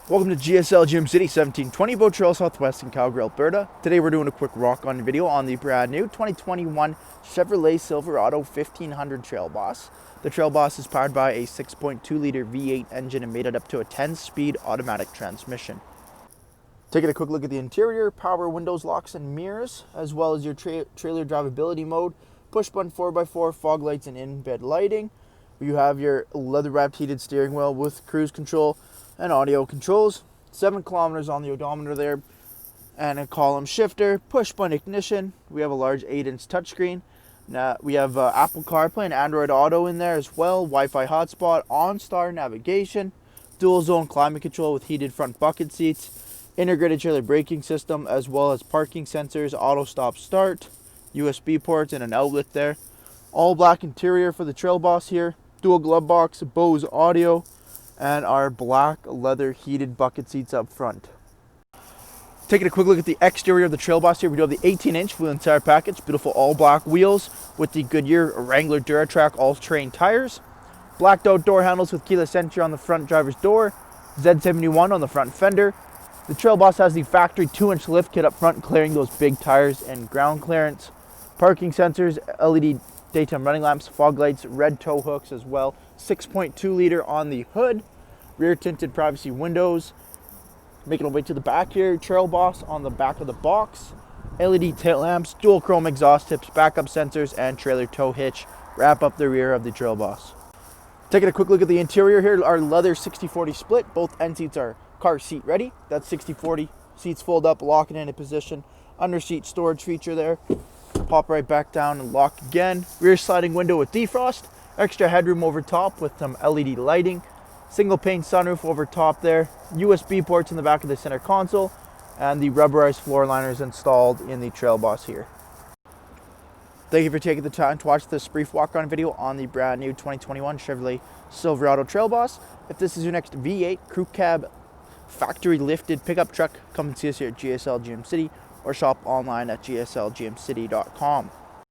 Welcome to GSL GM City, 1720 Bow Trail Southwest in Calgary, Alberta. Today we're doing a quick rock-on video on the brand new 2021 Chevrolet Silverado 1500 Trail Boss. The Trail Boss is powered by a 6.2 liter V8 engine and mated up to a 10-speed automatic transmission. Taking a quick look at the interior, power windows, locks and mirrors, as well as your trailer drivability mode, push button 4x4, fog lights and in-bed lighting. You have your leather-wrapped heated steering wheel with cruise control and audio controls, 7 kilometers on the odometer there, and a column shifter, push button ignition. We have a large 8-inch touchscreen. Now we have Apple CarPlay and Android Auto in there as well, Wi-Fi hotspot, OnStar navigation, dual zone climate control with heated front bucket seats, integrated trailer braking system, as well as parking sensors, auto stop start, USB ports and an outlet there. All black interior for the Trail Boss here, dual glove box, Bose audio, and our black leather heated bucket seats up front. Taking a quick look at the exterior of the Trail Boss here, we do have the 18-inch full entire package, beautiful all black wheels with the Goodyear Wrangler Duratrac all-terrain tires, blacked out door handles with keyless entry on the front driver's door, Z71 on the front fender. The Trail Boss has the factory 2-inch lift kit up front, clearing those big tires and ground clearance, parking sensors, LED daytime running lamps, fog lights, red tow hooks as well, 6.2 liter on the hood, rear tinted privacy windows. Making our way to the back here, Trail Boss on the back of the box, LED tail lamps, dual chrome exhaust tips, backup sensors, and trailer tow hitch wrap up the rear of the Trail Boss. Taking a quick look at the interior here, our leather 60/40 split. Both end seats are car seat ready. That's 60/40. Seats fold up, lock it into position. Under seat storage feature there. Pop right back down and lock again. Rear sliding window with defrost. Extra headroom over top with some LED lighting. Single pane sunroof over top there. USB ports in the back of the center console. And the rubberized floor liners installed in the Trail Boss here. Thank you for taking the time to watch this brief walk-around video on the brand new 2021 Chevrolet Silverado Trail Boss. If this is your next V8 crew cab factory lifted pickup truck, come and see us here at GSL GM City or shop online at gslgmcity.com.